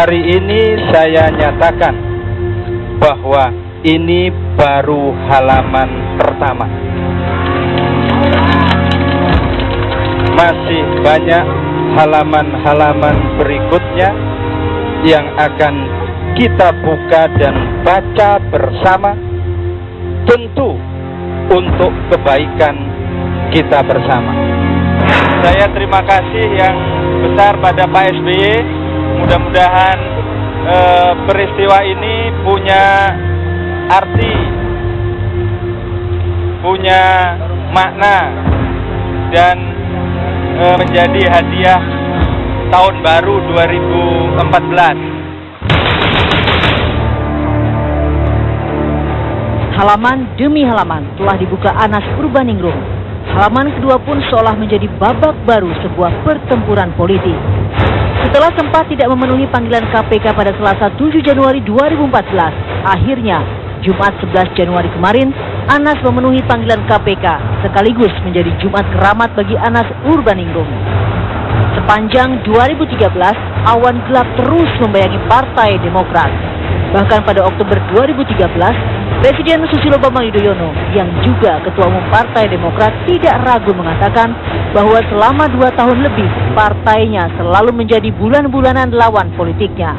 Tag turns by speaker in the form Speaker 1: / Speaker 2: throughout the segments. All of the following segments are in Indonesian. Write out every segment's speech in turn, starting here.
Speaker 1: Hari ini saya nyatakan bahwa ini baru halaman pertama. Masih banyak halaman-halaman berikutnya yang akan kita buka dan baca bersama, tentu untuk kebaikan kita bersama. Saya terima kasih yang besar pada Pak SBY. Mudah-mudahan peristiwa ini punya arti, punya makna, dan menjadi hadiah tahun baru 2014.
Speaker 2: Halaman demi halaman telah dibuka Anas Urbaningrum. Halaman kedua pun seolah menjadi babak baru sebuah pertempuran politik. Setelah sempat tidak memenuhi panggilan KPK pada Selasa 7 Januari 2014, akhirnya Jumat 11 Januari kemarin, Anas memenuhi panggilan KPK sekaligus menjadi Jumat keramat bagi Anas Urbaningrum. Sepanjang 2013, awan gelap terus membayangi Partai Demokrat. Bahkan pada Oktober 2013, Presiden Susilo Bambang Yudhoyono yang juga Ketua Umum Partai Demokrat tidak ragu mengatakan bahwa selama 2 tahun lebih partainya selalu menjadi bulan-bulanan lawan politiknya.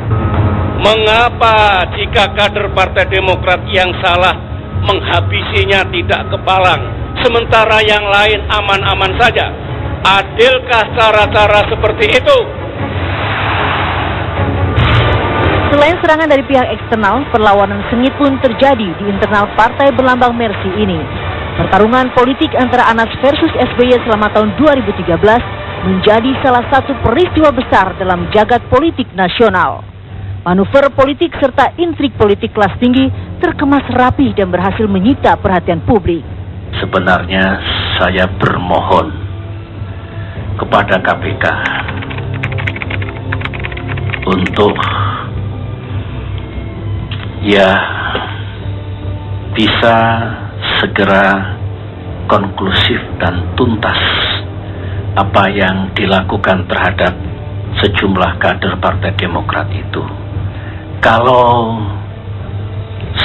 Speaker 3: Mengapa jika kader Partai Demokrat yang salah menghabisinya tidak kepalang, sementara yang lain aman-aman saja? Adilkah cara-cara seperti itu?
Speaker 2: Selain serangan dari pihak eksternal, perlawanan sengit pun terjadi di internal partai berlambang Mercy ini. Pertarungan politik antara Anas versus SBY selama tahun 2013 menjadi salah satu peristiwa besar dalam jagat politik nasional. Manuver politik serta intrik politik kelas tinggi terkemas rapih dan berhasil menyita perhatian publik.
Speaker 4: Sebenarnya saya bermohon kepada KPK untuk bisa segera konklusif dan tuntas apa yang dilakukan terhadap sejumlah kader Partai Demokrat itu. Kalau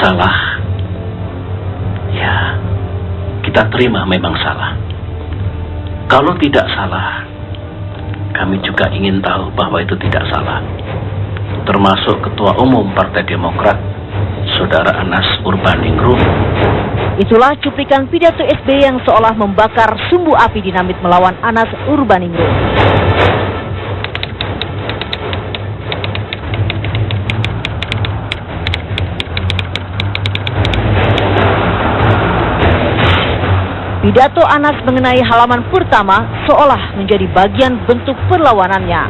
Speaker 4: salah, ya kita terima memang salah. Kalau tidak salah, kami juga ingin tahu bahwa itu tidak salah. Termasuk Ketua Umum Partai Demokrat, Saudara Anas Urbaningrum.
Speaker 2: Itulah cuplikan pidato SBY yang seolah membakar sumbu api dinamit melawan Anas Urbaningrum. Pidato Anas mengenai halaman pertama seolah menjadi bagian bentuk perlawanannya.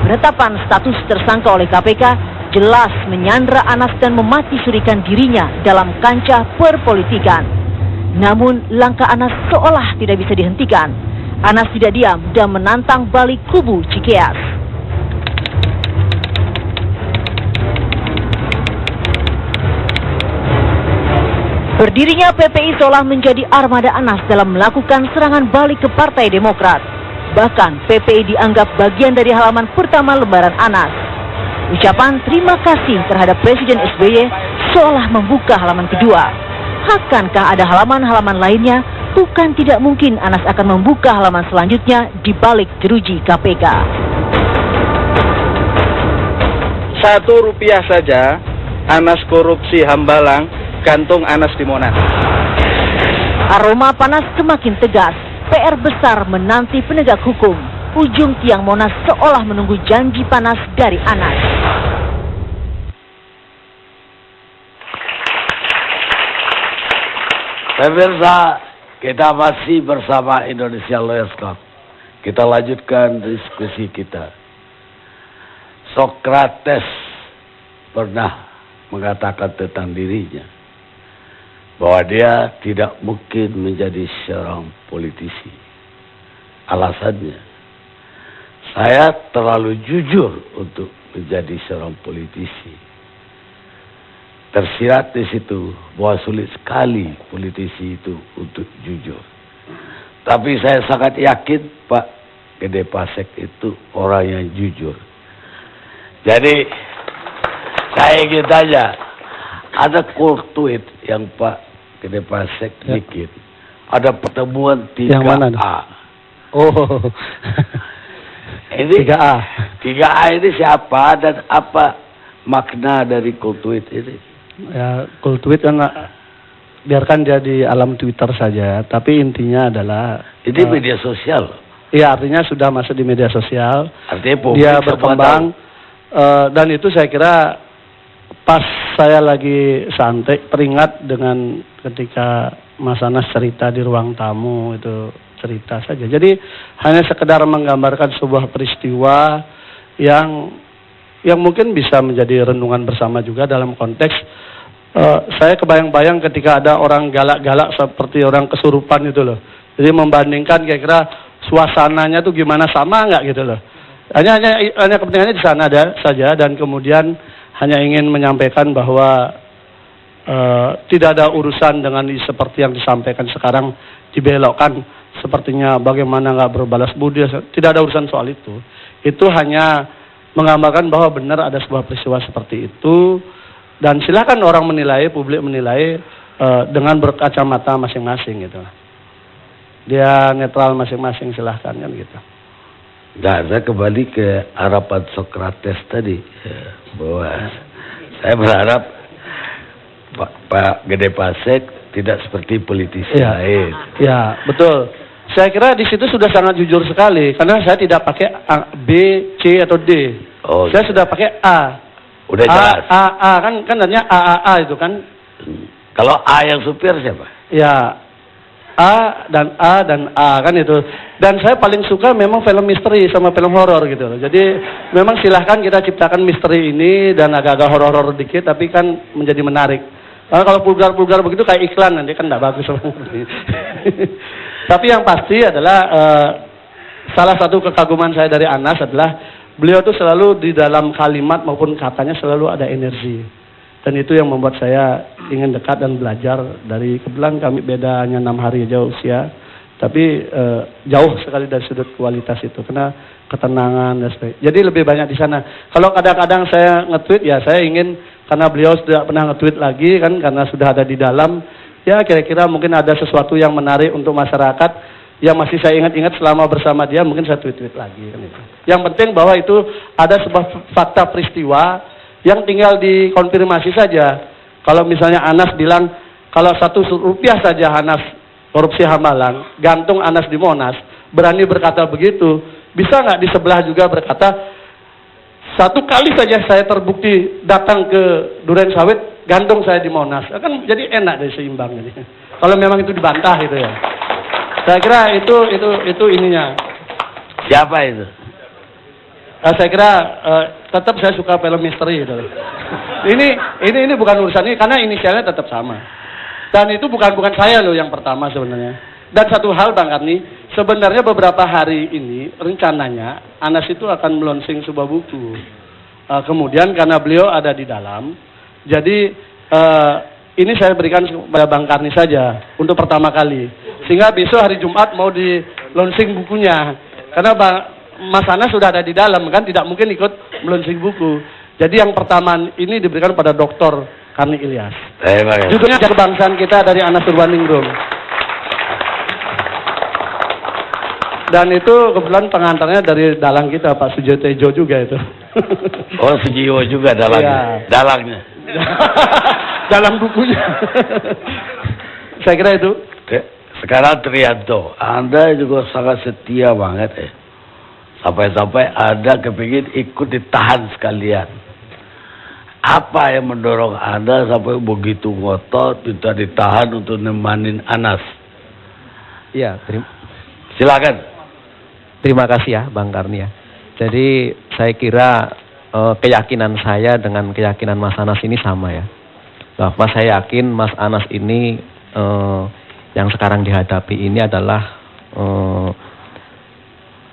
Speaker 2: Penetapan status tersangka oleh KPK jelas menyandra Anas dan memati surikan dirinya dalam kancah perpolitikan. Namun langkah Anas seolah tidak bisa dihentikan. Anas tidak diam dan menantang balik kubu Cikeas. Berdirinya PPI seolah menjadi armada Anas dalam melakukan serangan balik ke Partai Demokrat. Bahkan PPI dianggap bagian dari halaman pertama lembaran Anas. Ucapan terima kasih terhadap Presiden SBY seolah membuka halaman kedua. Akankah ada halaman-halaman lainnya? Bukan tidak mungkin Anas akan membuka halaman selanjutnya di balik jeruji KPK.
Speaker 1: Rp1 saja, Anas korupsi Hambalang, gantung Anas di Monas.
Speaker 2: Aroma panas semakin tegas. PR besar menanti penegak hukum. Ujung tiang Monas seolah menunggu janji panas dari Anas.
Speaker 5: Pemirsa, kita masih bersama Indonesia Lawyers Club. Kita lanjutkan diskusi kita. Sokrates pernah mengatakan tentang dirinya bahwa dia tidak mungkin menjadi seorang politisi. Alasannya, saya terlalu jujur untuk menjadi seorang politisi. Tersirat di situ bahwa sulit sekali politisi itu untuk jujur. Tapi saya sangat yakin Pak Gede Pasek itu orang yang jujur. Jadi Saya ingin tanya, ada cold tweet yang Pak Gede Pasek bikin. Ada pertemuan 3A.
Speaker 6: Yang mana? Oh.
Speaker 5: Ini
Speaker 6: 3A.
Speaker 5: 3A ini siapa dan apa makna dari cold tweet ini?
Speaker 6: Ya, cold tweet kan biarkan dia di alam Twitter saja, tapi intinya adalah
Speaker 5: Ini media sosial.
Speaker 6: iya, artinya sudah masuk di media sosial.
Speaker 5: Artinya publik
Speaker 6: Dia
Speaker 5: semua
Speaker 6: berkembang dan itu saya kira pas saya lagi santai teringat dengan ketika Mas Anas cerita di ruang tamu, itu cerita saja. Jadi hanya sekedar menggambarkan sebuah peristiwa yang mungkin bisa menjadi renungan bersama juga dalam konteks saya kebayang-bayang ketika ada orang galak-galak seperti orang kesurupan itu loh. Jadi membandingkan kira-kira suasananya tuh gimana, sama nggak gitu loh. Hanya kepentingannya di sana ada saja, dan kemudian hanya ingin menyampaikan bahwa tidak ada urusan dengan seperti yang disampaikan sekarang dibelokkan sepertinya bagaimana nggak berbalas budi, tidak ada urusan soal itu. Itu hanya menggambarkan bahwa benar ada sebuah peristiwa seperti itu, dan silakan orang menilai, publik menilai dengan berkacamata masing-masing gitu. Dia netral masing-masing, silahkan kan gitu.
Speaker 5: Nah, saya kembali ke harapan Sokrates tadi, bahwa saya berharap Pak Gede Pasek tidak seperti politisi lain.
Speaker 6: Ya, betul. Saya kira di situ sudah sangat jujur sekali, karena saya tidak pakai A, B, C atau D.
Speaker 5: Oh,
Speaker 6: saya sudah pakai A.
Speaker 5: Udah jelas.
Speaker 6: A kan artinya A itu kan.
Speaker 5: Kalau A yang supir siapa?
Speaker 6: Ya, A dan A kan itu. Dan saya paling suka memang film misteri sama film horor gitu loh. Jadi memang silahkan kita ciptakan misteri ini dan agak-agak horor-horor dikit, tapi kan menjadi menarik. Karena kalau vulgar-vulgar begitu kayak iklan, nanti kan nggak bagus. Tapi yang pasti adalah salah satu kekaguman saya dari Anas adalah beliau tuh selalu di dalam kalimat maupun katanya selalu ada energi. Dan itu yang membuat saya ingin dekat dan belajar dari, kebetulan kami beda hanya 6 hari aja usia. Tapi jauh sekali dari sudut kualitas itu, karena ketenangan dan sebagainya. Jadi lebih banyak di sana. Kalau kadang-kadang saya nge-tweet, ya saya ingin, karena beliau sudah pernah nge-tweet lagi kan, karena sudah ada di dalam, ya kira-kira mungkin ada sesuatu yang menarik untuk masyarakat yang masih saya ingat-ingat selama bersama dia, mungkin saya tweet-tweet lagi kan itu. Yang penting bahwa itu ada sebuah fakta peristiwa yang tinggal dikonfirmasi saja. Kalau misalnya Anas bilang kalau 1 rupiah saja Anas korupsi Hambalang, gantung Anas di Monas, berani berkata begitu, bisa nggak di sebelah juga berkata 1 kali saja saya terbukti datang ke Duren Sawit, gantung saya di Monas, kan jadi enak dari seimbang ini. Kalau memang itu dibantah gitu ya. Saya kira itu ininya.
Speaker 5: Siapa itu?
Speaker 6: Saya kira tetap saya suka film misteri gitu. Ini bukan urusan ini, karena inisialnya tetap sama. Dan itu bukan saya loh yang pertama sebenarnya. Dan satu hal Bang Karni, sebenarnya beberapa hari ini rencananya Anas itu akan melonsing sebuah buku. Kemudian karena beliau ada di dalam, jadi ini saya berikan kepada Bang Karni saja untuk pertama kali. Sehingga besok hari Jumat mau di launching bukunya. Karena Mas Anas sudah ada di dalam kan, tidak mungkin ikut melonsing buku. Jadi yang pertama ini diberikan pada Dr. Karni Ilyas. Judulnya Kebangsaan Kita dari Anas Urbaningrum. Dan itu kebetulan pengantarnya dari dalang kita, Pak Sujo Tejo juga itu.
Speaker 5: Oh, Sujiwo juga dalangnya.
Speaker 6: Iya.
Speaker 5: Dalangnya.
Speaker 6: Dalam bukunya. Saya kira itu.
Speaker 5: Sekarang Trianto, Anda juga sangat setia banget ya. Sampai-sampai Anda kepingin ikut ditahan sekalian. Apa yang mendorong Anda sampai begitu ngotot minta ditahan untuk nemanin Anas?
Speaker 7: Iya,
Speaker 5: silakan.
Speaker 7: Terima kasih ya Bang Karni ya. Jadi saya kira keyakinan saya dengan keyakinan Mas Anas ini sama ya. Bahwa saya yakin Mas Anas ini yang sekarang dihadapi ini adalah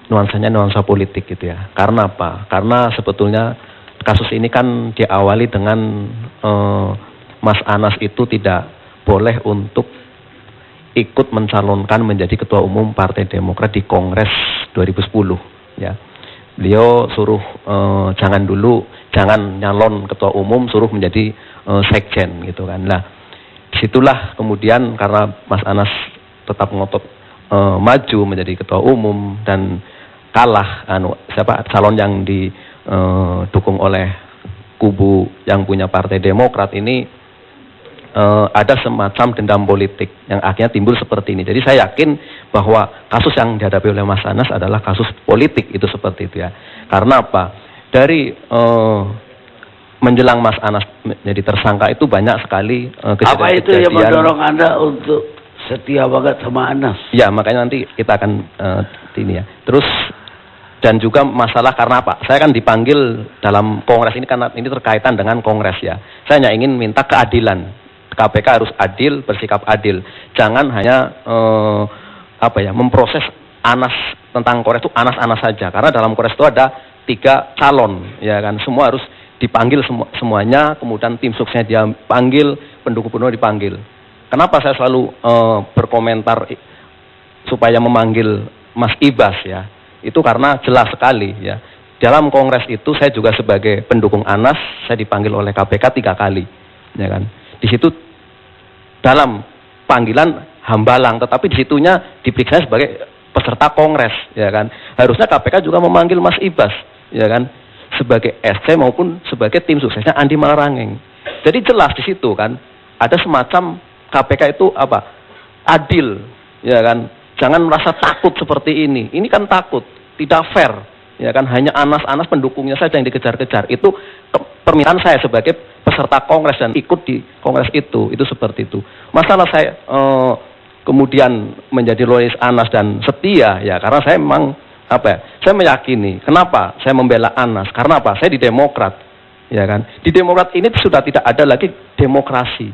Speaker 7: nuansanya nuansa politik gitu ya. Karena apa? Karena sebetulnya kasus ini kan diawali dengan Mas Anas itu tidak boleh untuk ikut mencalonkan menjadi ketua umum Partai Demokrat di Kongres 2010 ya. Beliau suruh jangan dulu, jangan nyalon ketua umum, suruh menjadi sekjen gitu kan. Nah, disitulah kemudian karena Mas Anas tetap ngotot maju menjadi ketua umum dan kalah calon yang didukung oleh kubu yang punya Partai Demokrat ini, ada semacam dendam politik yang akhirnya timbul seperti ini. Jadi saya yakin bahwa kasus yang dihadapi oleh Mas Anas adalah kasus politik, itu seperti itu ya. Karena apa? Dari menjelang Mas Anas menjadi tersangka itu banyak sekali kejadian-kejadian.
Speaker 5: Apa itu yang mendorong Anda untuk setia banget sama Anas?
Speaker 7: Ya, makanya nanti kita akan ini ya. Terus dan juga masalah karena apa? Saya kan dipanggil dalam kongres ini karena ini terkaitan dengan kongres ya. Saya hanya ingin minta keadilan. KPK harus adil, bersikap adil. Jangan hanya memproses Anas tentang kongres itu Anas saja. Karena dalam kongres itu ada 3 calon, ya kan. Semua harus dipanggil semuanya, kemudian tim suksesnya dia panggil, pendukung penuh dipanggil. Kenapa saya selalu berkomentar supaya memanggil Mas Ibas ya? Itu karena jelas sekali ya. Dalam kongres itu saya juga sebagai pendukung Anas, saya dipanggil oleh KPK 3 kali, ya kan. Di situ dalam panggilan Hambalang, tetapi di situnya diperiksa sebagai peserta kongres, ya kan. Harusnya KPK juga memanggil Mas Ibas, ya kan, sebagai SC maupun sebagai tim suksesnya Andi Malarangeng. Jadi jelas di situ kan ada semacam KPK itu adil, ya kan. Jangan merasa takut seperti ini. Ini kan takut, tidak fair, ya kan. Hanya Anas pendukungnya saja yang dikejar-kejar. Itu permintaan saya sebagai peserta kongres dan ikut di kongres itu seperti itu. Masalah saya kemudian menjadi loyalis Anas dan setia ya karena saya memang saya meyakini. Kenapa saya membela Anas? Karena apa? Saya di Demokrat, ya kan. Di Demokrat ini sudah tidak ada lagi demokrasi,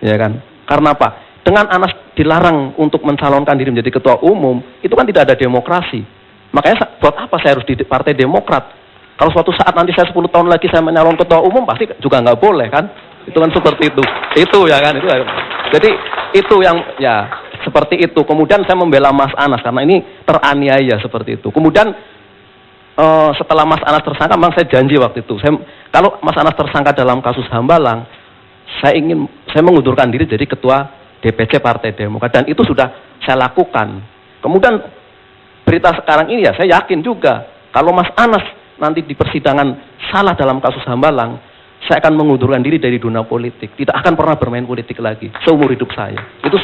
Speaker 7: ya kan. Karena apa? Dengan Anas dilarang untuk mencalonkan diri menjadi ketua umum, itu kan tidak ada demokrasi. Makanya buat apa saya harus di Partai Demokrat? Kalau suatu saat nanti saya 10 tahun lagi saya menyalon ketua umum, pasti juga nggak boleh kan? Itu kan seperti itu. Itu ya kan. Jadi itu yang ya seperti itu. Kemudian saya membela Mas Anas karena ini teraniaya seperti itu. Kemudian setelah Mas Anas tersangka, memang saya janji waktu itu. Kalau Mas Anas tersangka dalam kasus Hambalang, saya mengundurkan diri jadi ketua DPC Partai Demokrat dan itu sudah saya lakukan. Kemudian berita sekarang ini ya saya yakin juga kalau Mas Anas nanti di persidangan salah dalam kasus Hambalang, saya akan mengundurkan diri dari dunia politik. Tidak akan pernah bermain politik lagi seumur hidup saya. Itu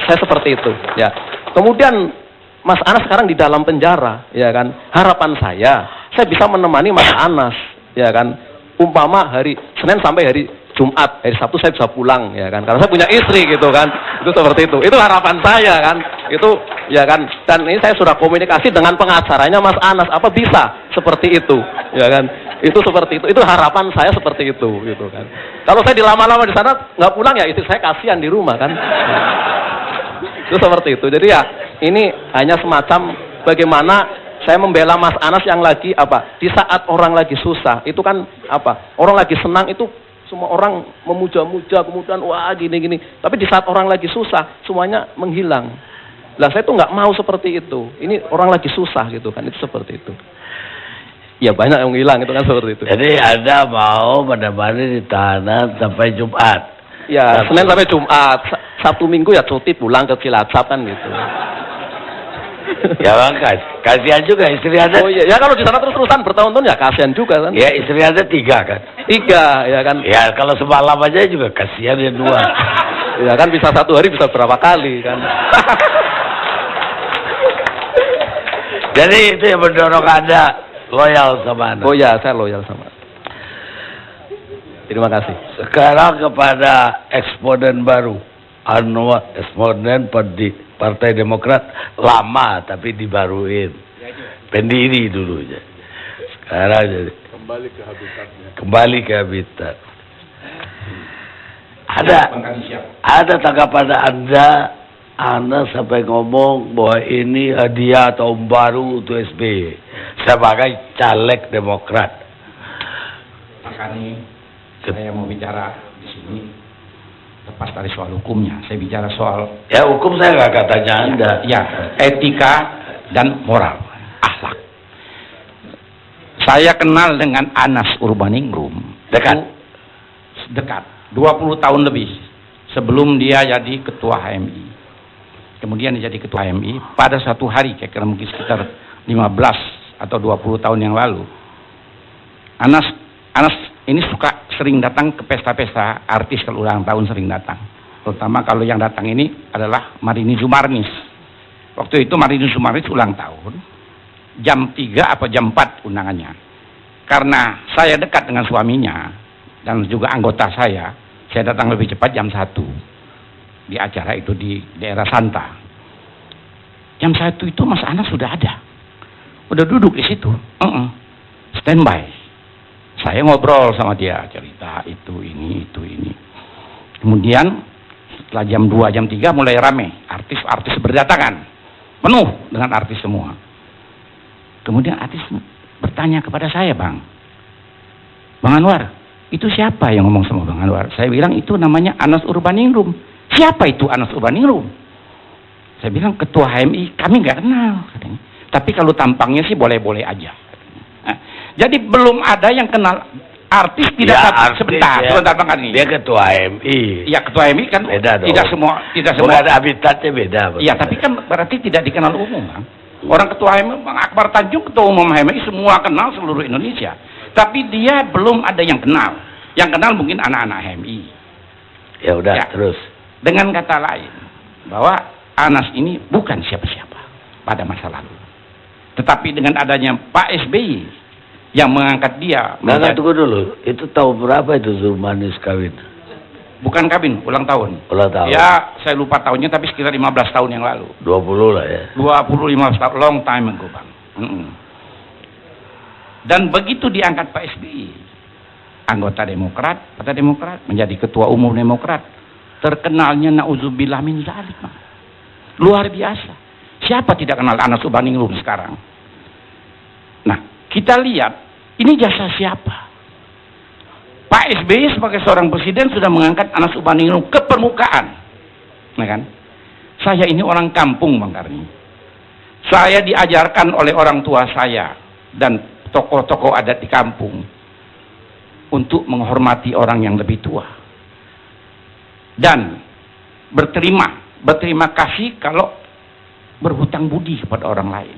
Speaker 7: saya seperti itu ya. Kemudian Mas Anas sekarang di dalam penjara, ya kan. Harapan saya bisa menemani Mas Anas, ya kan. Umpama hari Senin sampai hari Jumat, hari Sabtu saya bisa pulang, ya kan. Karena saya punya istri gitu kan. Itu seperti itu. Itu harapan saya kan. Itu ya kan. Dan ini saya sudah komunikasi dengan pengacaranya Mas Anas. Apa bisa seperti itu, ya kan. Itu seperti itu. Itu harapan saya seperti itu, gitu kan. Kalau saya dilama-lama di sana nggak pulang ya istri saya kasihan di rumah kan. Itu seperti itu. Jadi ya ini hanya semacam bagaimana saya membela Mas Anas yang lagi di saat orang lagi susah itu kan orang lagi senang itu semua orang memuja-muja kemudian wah gini-gini, tapi di saat orang lagi susah semuanya menghilang. Lah saya tuh nggak mau seperti itu. Ini orang lagi susah gitu kan, itu seperti itu. Ya banyak yang hilang itu kan seperti itu.
Speaker 5: Jadi Anda mau menemani di tahanan sampai Jumat?
Speaker 7: Ya Senin sampai Jumat, Sabtu Minggu ya cuti pulang ke Cilacap kan gitu.
Speaker 5: Ya bang, kasihan juga istri Anda.
Speaker 7: Oh iya, ya kalau di sana terus-terusan bertahun-tahun ya kasihan juga kan.
Speaker 5: Ya istri Anda 3 kan?
Speaker 7: 3 ya kan.
Speaker 5: Ya kalau semalam aja juga kasihan ya 2.
Speaker 7: Ya kan bisa 1 hari bisa berapa kali kan.
Speaker 5: Jadi itu yang mendorong Anda loyal sama Anda.
Speaker 7: Oh ya, saya loyal sama. Terima kasih.
Speaker 5: Sekarang kepada eksponen baru, Anwar, eksponen Partai Demokrat lama tapi dibaruin, pendiri dulunya. Sekarang jadi kembali ke habitat. Ada tanggapan Anda sampai ngomong bahwa ini hadiah tahun baru untuk SBY sebagai caleg Demokrat.
Speaker 8: Makanya saya mau bicara di sini lepas dari soal hukumnya, saya bicara soal
Speaker 5: hukum saya nggak katanya Anda.
Speaker 8: Ya, etika dan moral, akhlak. Saya kenal dengan Anas Urbaningrum.
Speaker 5: Dekat?
Speaker 8: Dekat. 20 tahun lebih sebelum dia jadi ketua HMI. Kemudian dia jadi ketua HMI pada satu hari, kira-kira mungkin sekitar 15 atau 20 tahun yang lalu. Anas ini sering datang ke pesta-pesta artis, kalau ulang tahun sering datang. Terutama kalau yang datang ini adalah Marini Zumarnis. Waktu itu Marini Zumarnis ulang tahun. Jam 3 apa jam 4 undangannya. Karena saya dekat dengan suaminya dan juga anggota saya datang lebih cepat jam 1. Di acara itu di daerah Santa. Jam 1 itu Mas Anas sudah ada. Udah duduk di situ. Standby. Saya ngobrol sama dia, cerita itu, ini. Kemudian setelah jam 2, jam 3 mulai rame. Artis-artis berdatangan. Penuh dengan artis semua. Kemudian artis bertanya kepada saya, Bang Anwar, itu siapa yang ngomong sama Bang Anwar? Saya bilang itu namanya Anas Urbaningrum. Siapa itu Anas Urbaningrum? Saya bilang ketua HMI, kami nggak kenal katanya. Tapi kalau tampangnya sih boleh-boleh aja. Nah, jadi belum ada yang kenal artis tidak
Speaker 5: ya,
Speaker 8: sebentar Bang Ani.
Speaker 5: Dia ketua HMI.
Speaker 8: Ya ketua HMI kan
Speaker 5: beda
Speaker 8: tidak
Speaker 5: dong.
Speaker 8: semua
Speaker 5: ada habitatnya beda.
Speaker 8: Iya, tapi kan berarti tidak dikenal umum, Bang. Orang ketua HMI, Bang Akbar Tanjung, ketua umum HMI, semua kenal seluruh Indonesia. Tapi dia belum ada yang kenal. Yang kenal mungkin anak-anak HMI.
Speaker 5: Ya udah,
Speaker 8: ya.
Speaker 5: Terus.
Speaker 8: Dengan kata lain, bahwa Anas ini bukan siapa-siapa pada masa lalu. Tetapi dengan adanya Pak SBY yang mengangkat dia.
Speaker 5: Tunggu dulu. Itu tahun berapa itu Zumarnis kawin?
Speaker 8: Bukan kawin, ulang tahun.
Speaker 5: Ulang tahun.
Speaker 8: Ya, saya lupa tahunnya, tapi sekitar 15 tahun yang lalu.
Speaker 5: 20 lah ya.
Speaker 8: 25 tahun, long time ago, Bang. Dan begitu diangkat Pak SBY, anggota Demokrat, Partai Demokrat, menjadi ketua umum Demokrat, terkenalnya na'udzubillah min dzalik, Bang. Luar biasa. Siapa tidak kenal Anas Urbaningrum sekarang? Nah, kita lihat, ini jasa siapa? Pak SBY sebagai seorang presiden sudah mengangkat Anas Urbaningrum ke permukaan. Nah kan? Saya ini orang kampung, Bang Karni. Saya diajarkan oleh orang tua saya dan tokoh-tokoh adat di kampung untuk menghormati orang yang lebih tua. Dan berterima kasih kalau berhutang budi kepada orang lain.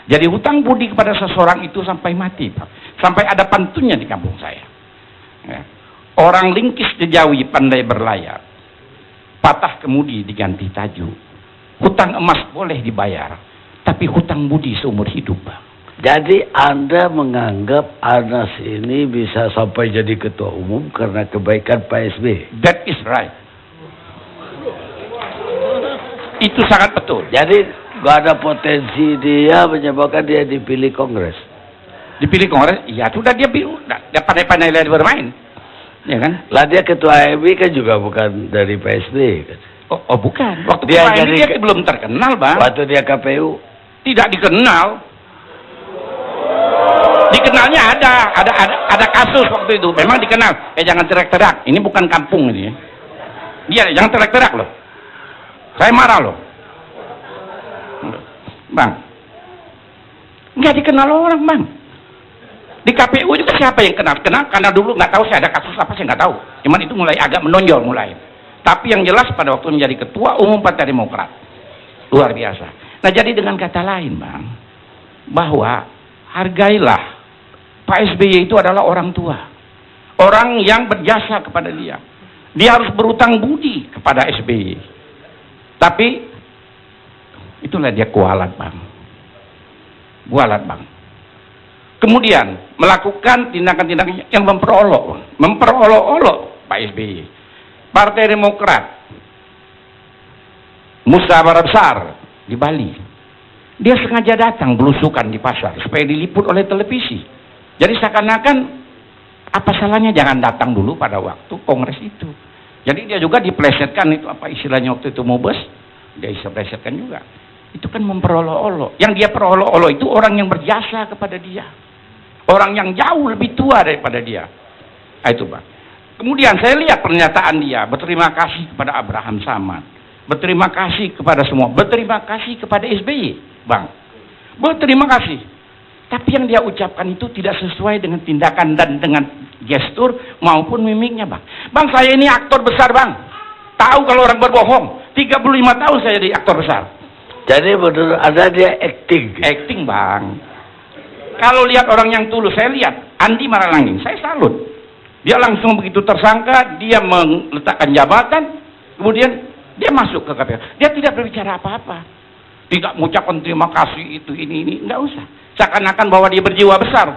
Speaker 8: Jadi hutang budi kepada seseorang itu sampai mati, Pak. Sampai ada pantunnya di kampung saya. Ya. Orang lingkis jejawi pandai berlayar, patah kemudi diganti tajuk. Hutang emas boleh dibayar, tapi hutang budi seumur hidup, Bang.
Speaker 5: Jadi Anda menganggap Anas ini bisa sampai jadi ketua umum karena kebaikan Pak SBY?
Speaker 8: That is right. Itu sangat betul.
Speaker 5: Jadi gak ada potensi dia menyebabkan dia dipilih Kongres.
Speaker 8: Dipilih Kongres, ya sudah dia pandai-pandai bermain, ya kan?
Speaker 5: Lah dia ketua HMI kan juga bukan dari PSB kan?
Speaker 8: Oh bukan. Waktu
Speaker 5: dia
Speaker 8: dia belum terkenal, Bang.
Speaker 5: Waktu dia KPU
Speaker 8: tidak dikenal. Dikenalnya ada kasus waktu itu. Memang dikenal. Jangan teriak-teriak. Ini bukan kampung ini. Dia jangan teriak-teriak loh. Saya marah loh. Bang. Nggak dikenal orang, Bang. Di KPU juga siapa yang kenal? Kenal karena dulu nggak tahu saya ada kasus apa, saya nggak tahu. Cuman itu mulai agak menonjol mulai. Tapi yang jelas pada waktu menjadi ketua umum Partai Demokrat. Luar biasa. Nah jadi dengan kata lain, Bang, bahwa hargailah Pak SBY itu adalah orang tua. Orang yang berjasa kepada dia. Dia harus berutang budi kepada SBY. Tapi itulah dia kualat, Bang. Kualat, Bang. Kemudian melakukan tindakan-tindakan yang memperolok-olok Pak SBY. Partai Demokrat musyawarah besar di Bali. Dia sengaja datang belusukan di pasar supaya diliput oleh televisi. Jadi seakan-akan apa salahnya jangan datang dulu pada waktu kongres itu. Jadi dia juga diplesetkan, itu apa istilahnya waktu itu mubes, dia bisa plesetkan juga. Itu kan memperolok-olok. Yang dia perolok-olok itu orang yang berjasa kepada dia. Orang yang jauh lebih tua daripada dia. Nah, itu, Bang. Kemudian saya lihat pernyataan dia, berterima kasih kepada Abraham Samad, berterima kasih kepada semua, berterima kasih kepada SBY, Bang. Berterima kasih. Tapi yang dia ucapkan itu tidak sesuai dengan tindakan dan dengan gestur maupun mimiknya, Bang. Bang, saya ini aktor besar, Bang. Tahu kalau orang berbohong. 35 tahun saya jadi aktor besar.
Speaker 5: Jadi menurut Anda dia acting?
Speaker 8: Acting, Bang. Kalau lihat orang yang tulus, saya lihat Andi Malarangeng, saya salut. Dia langsung begitu tersangka, dia meletakkan jabatan, kemudian dia masuk ke KPK. Dia tidak berbicara apa-apa. Tidak mengucapkan terima kasih itu ini, enggak usah. Seakan-akan bahwa dia berjiwa besar.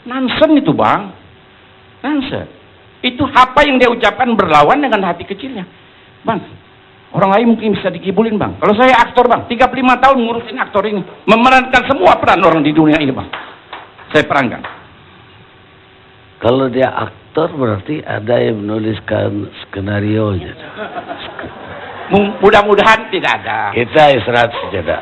Speaker 8: Nonsen itu, Bang. Nonsen. Itu apa yang dia ucapkan berlawan dengan hati kecilnya. Bang, orang lain mungkin bisa dikibulin, Bang. Kalau saya aktor, Bang, 35 tahun ngurusin aktor ini, memerankan semua peran orang di dunia ini, Bang. Saya perankan.
Speaker 5: Kalau dia aktor berarti ada yang menuliskan skenario-nya.
Speaker 8: Mudah-mudahan tidak ada.
Speaker 5: Kita istirahat sejenak.